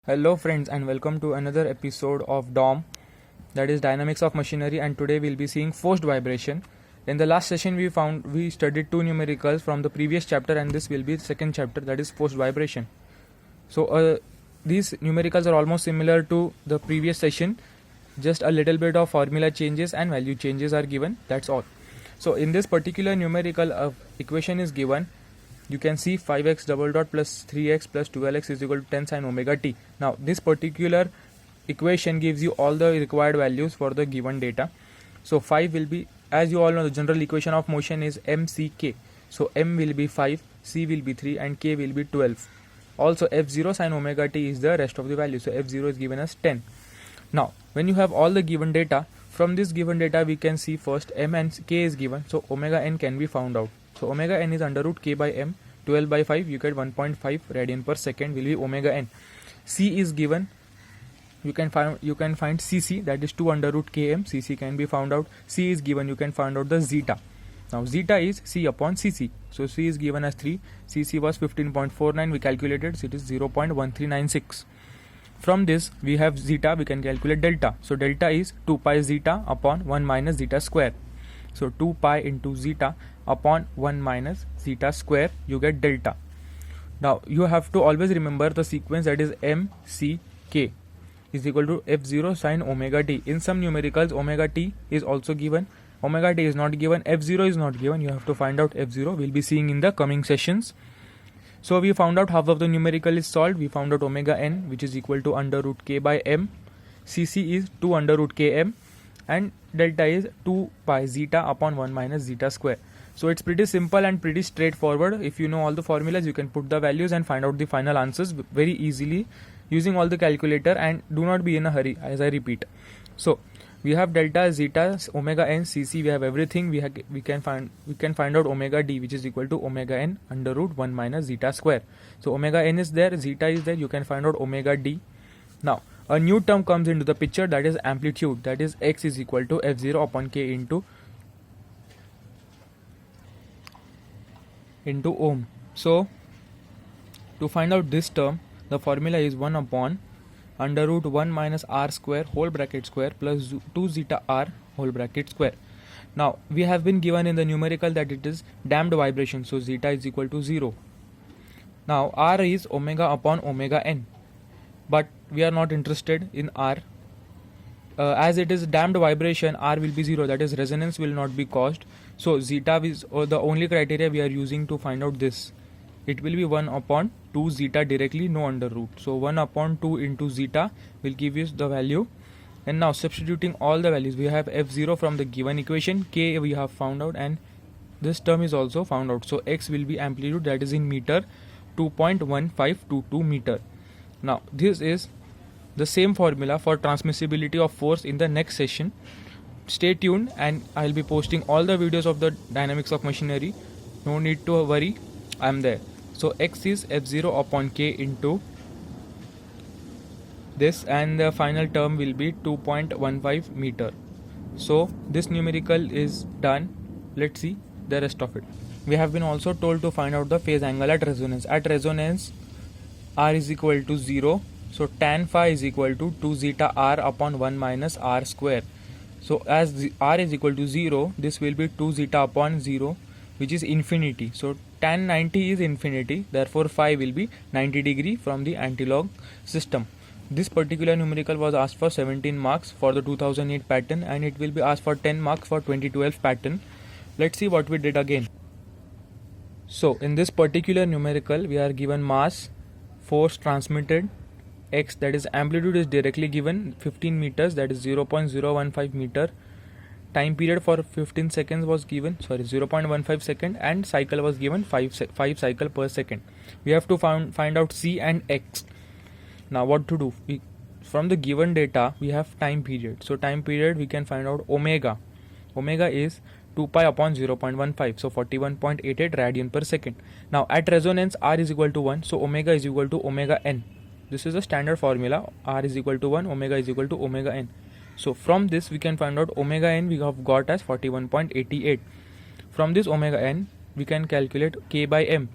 Hello friends and welcome to another episode of DOM, that is Dynamics of Machinery, and today we'll be seeing forced vibration. In the last session we studied two numericals from the previous chapter, and this will be the second chapter, that is forced vibration. So these numericals are almost similar to the previous session, just a little bit of formula changes and value changes are given, that's all. So in this particular numerical equation is given. You can see 5x double dot plus 3x plus 12x is equal to 10 sin omega t. Now this particular equation gives you all the required values for the given data. So 5 will be, as you all know, the general equation of motion is mck. So m will be 5, c will be 3 and k will be 12. Also f0 sin omega t is the rest of the value. So f0 is given as 10. Now when you have all the given data, from this given data we can see first m and k is given. So omega n can be found out. So omega n is under root k by m. 12 by 5 you get 1.5 radian per second will be omega n. C is given. You can find cc, that is 2 under root km. Cc can be found out. C is given. You can find out the zeta. Now zeta is c upon cc. So c is given as 3. Cc was 15.49. We calculated, so it is 0.1396. From this we have zeta. We can calculate delta. So delta is 2 pi zeta upon 1 minus zeta square. So 2 pi into zeta upon 1 minus zeta square, you get delta. Now you have to always remember the sequence, that is m c k is equal to f0 sin omega t. In some numericals omega t is also given, omega t is not given, f0 is not given. You have to find out f0. We'll be seeing in the coming sessions. So we found out half of the numerical is solved. We found out omega n, which is equal to under root k by m. Cc is 2 under root km and delta is 2 pi zeta upon 1 minus zeta square. So it's pretty simple and pretty straightforward. If you know all the formulas, you can put the values and find out the final answers very easily using all the calculator, and do not be in a hurry, as I repeat. So we have delta, zeta, omega n, cc, we have everything. We can find out omega d, which is equal to omega n under root 1 minus zeta square. So omega n is there, zeta is there, you can find out omega d. Now a new term comes into the picture, that is amplitude, that is x is equal to f0 upon k into ohm. So to find out this term, the formula is 1 upon under root 1 minus r square whole bracket square plus 2 zeta r whole bracket square. Now we have been given in the numerical that it is damped vibration, so zeta is equal to 0. Now r is omega upon omega n, but we are not interested in r. As it is damped vibration, r will be 0, that is resonance will not be caused. So zeta is the only criteria we are using to find out this. It will be 1 upon 2 zeta directly, no under root. So 1 upon 2 into zeta will give us the value. And now substituting all the values, we have f0 from the given equation, k we have found out, and this term is also found out. So x will be amplitude, that is in meter, 2.1522 meter. Now this is the same formula for transmissibility of force in the next session. Stay tuned, and I'll be posting all the videos of the dynamics of machinery. No need to worry, I'm there. So x is f0 upon k into this, and the final term will be 2.15 meter. So this numerical is done. Let's see the rest of it. We have been also told to find out the phase angle at resonance. At resonance, r is equal to 0. So tan phi is equal to 2 zeta r upon 1 minus r square. So as r is equal to 0, this will be 2 zeta upon 0, which is infinity. So tan 90 is infinity, therefore phi will be 90 degree from the antilog system. This particular numerical was asked for 17 marks for the 2008 pattern, and it will be asked for 10 marks for 2012 pattern. Let's see what we did again. So in this particular numerical, we are given mass, force transmitted, x, that is amplitude is directly given 15 meters, that is 0.015 meter. Time period for 15 seconds was given, 0.15 second, and cycle was given 5 cycle per second. We have to find out c and x. Now what to do? From the given data we have time period. So time period we can find out omega. Omega is 2 pi upon 0.15, so 41.88 radian per second. Now at resonance r is equal to 1, so omega is equal to omega n. This is a standard formula, r is equal to 1, omega is equal to omega n. So from this we can find out omega n we have got as 41.88. From this omega n we can calculate k by m.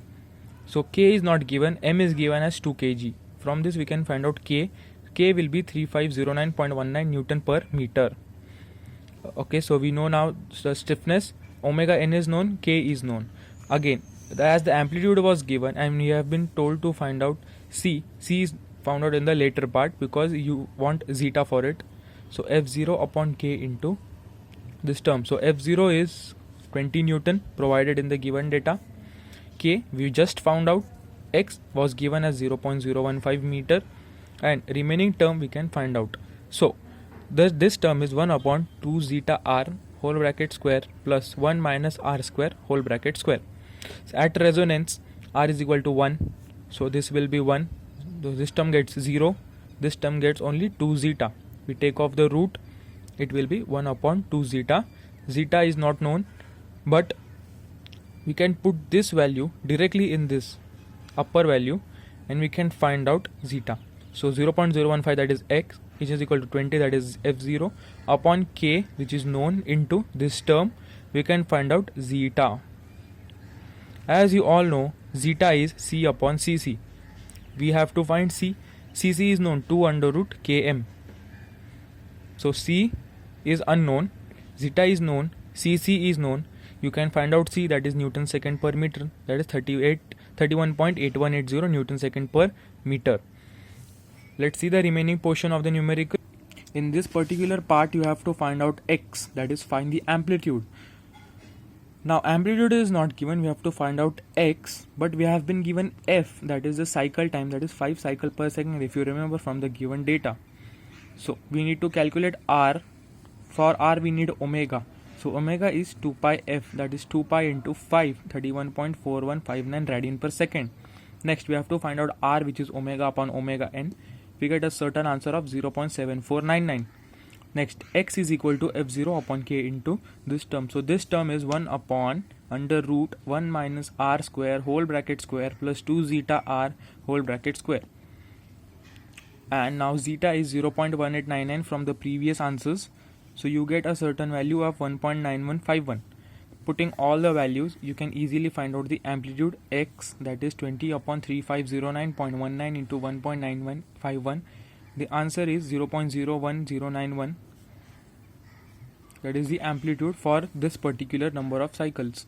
So k is not given, m is given as 2 kg. From this we can find out K. K will be 3509.19 Newton per meter. Okay, so we know now the stiffness, omega n is known, K is known. Again, as the amplitude was given and we have been told to find out C. C is found out in the later part because you want zeta for it. So F0 upon K into this term. So F0 is 20 Newton provided in the given data. K we just found out, X was given as 0.015 meter, and remaining term we can find out. So this term is 1 upon 2 zeta r whole bracket square plus 1 minus r square whole bracket square. So at resonance r is equal to 1, so this will be 1. So this term gets 0, this term gets only 2 zeta. We take off the root, it will be 1 upon 2 zeta. Zeta is not known, but we can put this value directly in this upper value and we can find out zeta. So 0.015, that is x, which is equal to 20, that is F0 upon K, which is known, into this term we can find out zeta. As you all know, zeta is C upon Cc. We have to find C. Cc is known, 2 under root Km. So C is unknown, zeta is known, Cc is known. You can find out C, that is Newton second per meter, that is 31.8180 Newton second per meter. Let's see the remaining portion of the numerical. In this particular part you have to find out X, that is find the amplitude. Now amplitude is not given, we have to find out X, but we have been given F, that is the cycle time, that is 5 cycle per second, if you remember from the given data. So we need to calculate R. For R we need omega. So omega is 2 pi f, that is 2 pi into 5, 31.4159 radian per second. Next we have to find out R, which is omega upon omega n. We get a certain answer of 0.7499. Next, X is equal to F0 upon K into this term. So this term is 1 upon under root 1 minus R square whole bracket square plus 2 zeta R whole bracket square. And now zeta is 0.1899 from the previous answers. So you get a certain value of 1.9151. Putting all the values, you can easily find out the amplitude X, that is 20 upon 3509.19 into 1.9151. The answer is 0.01091. That is the amplitude for this particular number of cycles.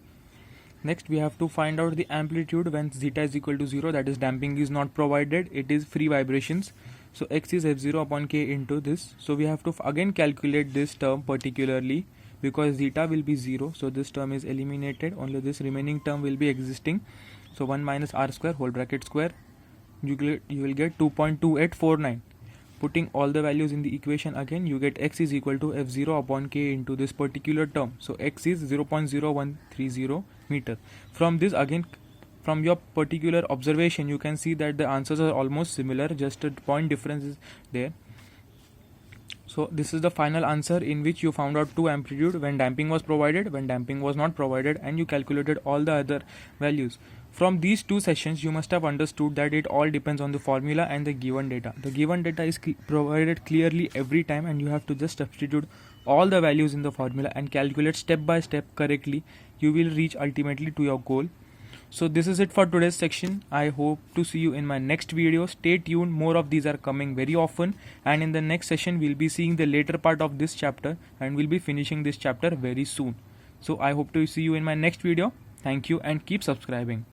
Next we have to find out the amplitude when zeta is equal to 0, that is damping is not provided, it is free vibrations. So X is F0 upon K into this. So we have to again calculate this term particularly because zeta will be 0. So this term is eliminated, only this remaining term will be existing. So 1 minus R square whole bracket square, you will get 2.2849. Putting all the values in the equation again, you get X is equal to F0 upon K into this particular term. So X is 0.0130 meter. From this again, from your particular observation, you can see that the answers are almost similar, just a point difference is there. So this is the final answer in which you found out two amplitude when damping was provided, when damping was not provided, and you calculated all the other values. From these two sessions you must have understood that it all depends on the formula and the given data. The given data is provided clearly every time and you have to just substitute all the values in the formula and calculate step by step correctly. You will reach ultimately to your goal. So this is it for today's section. I hope to see you in my next video. Stay tuned, more of these are coming very often, and in the next session we'll be seeing the later part of this chapter and we'll be finishing this chapter very soon. So I hope to see you in my next video. Thank you and keep subscribing.